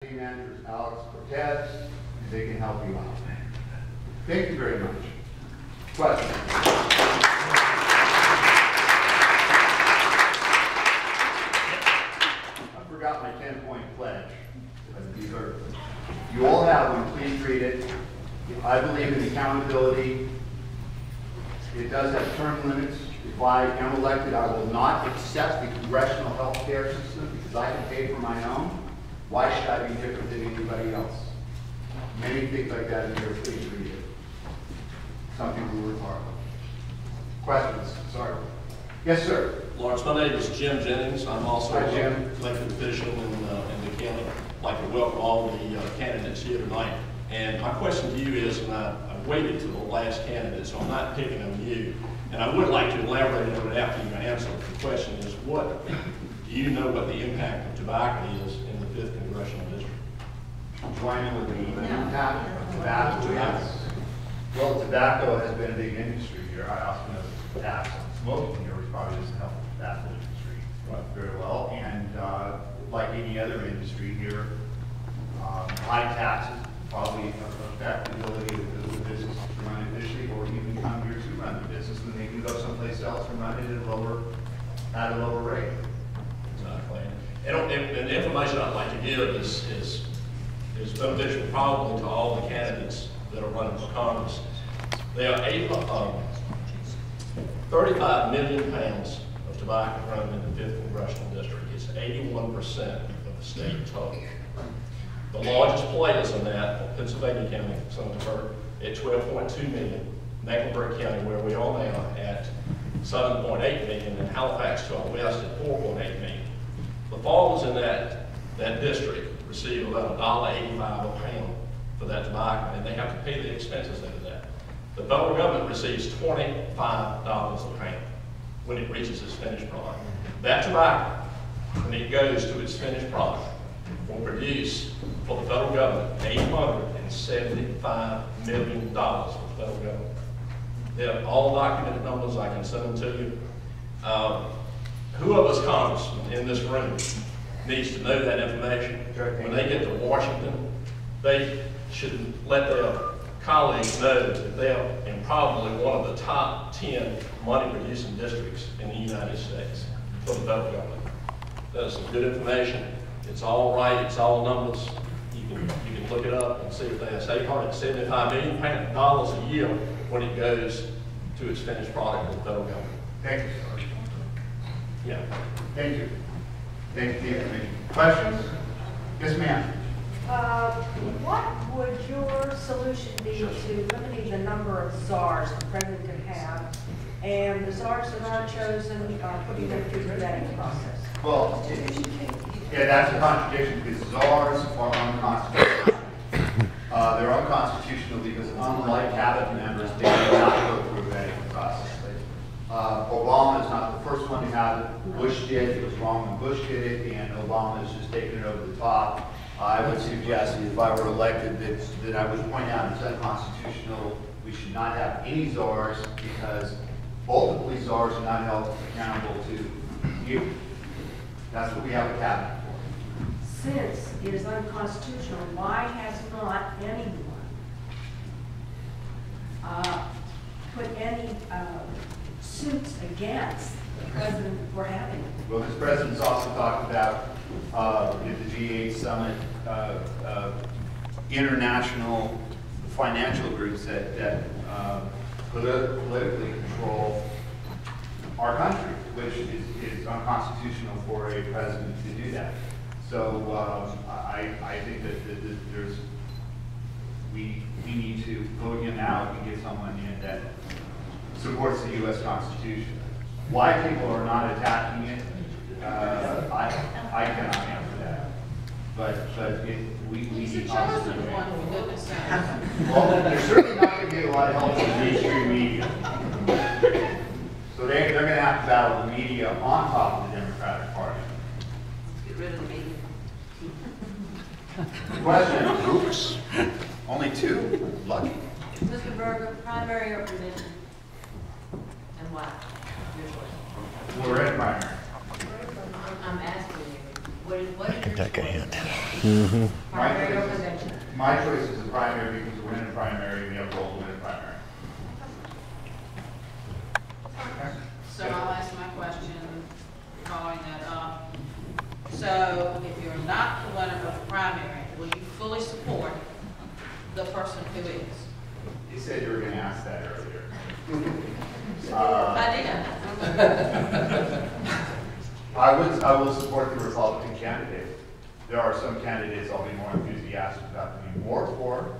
Manager is Alex Cortez, and they can help you out. Thank you very much. Questions? I forgot my 10-point pledge. You all have one. Please read it. I believe in accountability. It does have term limits. If I am elected, I will not accept the congressional health care system because I can pay for my own. Why should I be different than anybody else? Many things like that in here. Please read it. Something we work hard on. Questions? Sorry. Yes, sir. Laurence, my name is Jim Jennings. I'm also Hi, an Jim. elected official in the county. I'd like to welcome all the candidates here tonight. And my question to you is, and I waited to the last candidate, so I'm not picking on you. And I would like to elaborate on it after you answer. The question is, what do you know what the impact of tobacco is in the 5th Congressional District? Do I know what the impact of tobacco is? Well, tobacco has been a big industry here. I also know the tax on smoking here probably doesn't help the tobacco industry very well. And like any other industry here, high taxes probably affect the ability of the business to run efficiently, or even come here to run the business when they can go someplace else and run it at a lower rate. Exactly. And the information I'd like to give is beneficial probably to all the candidates that are running for Congress. There are 35 million pounds of tobacco grown in the 5th Congressional District. It's 81% of the state total. The largest players in that, Pennsylvania County, Senator, at 12.2 million, Mecklenburg County, where we are now, at 7.8 million, and Halifax to our west at 4.8 million. The farmers in that district receive about $1.85 a pound for that tobacco, and they have to pay the expenses of that. The federal government receives $25 a pound when it reaches its finished product. That tobacco, when it goes to its finished product, will produce for the federal government $875 million for the federal government. They're all documented numbers. I can send them to you. Who of us congressmen in this room needs to know that information? When they get to Washington, they should let their colleagues know that they're in probably one of the top 10 money-producing districts in the United States for the federal government. That's some good information. It's all right. It's all numbers. You can look it up and see if that's $875 million a year when it goes to its finished product to the federal government. Thank you, sir. Yeah. Thank you. Thank you for the information. Questions? Yes, ma'am. What would your solution be to limiting the number of czars the president can have, and the czars that are chosen, putting them through the vetting process? Well, yeah, that's a contradiction because czars are unconstitutional. They're unconstitutional because unlike cabinet members, they do not go through a vetting process. Obama is not the first one to have it. Bush did. It was wrong when Bush did it, and Obama is just taking it over the top. I would suggest if I were elected that I would point out it's unconstitutional. We should not have any czars because ultimately czars are not held accountable to you. That's what we have a cabinet for. Since it is unconstitutional, why has not anyone put any suits against the president for having it? Well, this president's also talked about at the G8 summit, international financial groups that politically control our country, which is unconstitutional for a president to do that. So I think that we need to vote him out and get someone in that supports the U.S. Constitution. Why people are not attacking it, I cannot answer that. But we need Constitution. Well, they're certainly not going to get a lot of help from the mainstream media. So they're going to have to battle the media on top of the Democratic Party. Get rid of the media. Question? Oops. Only two. Lucky. Mr. Verga, primary or prevention? And why? Your choice. We're in primary. I'm asking you, What is your Take a choice? hint. Primary or convention? My choice is the primary because we're in a primary, and we have a goal to win a primary. So I'll ask my question following that up. So if you're not the winner of the primary, will you fully support the person who is? You said you were going to ask that earlier. I did. I will support the Republican candidate. There are some candidates I'll be more enthusiastic about to be more for,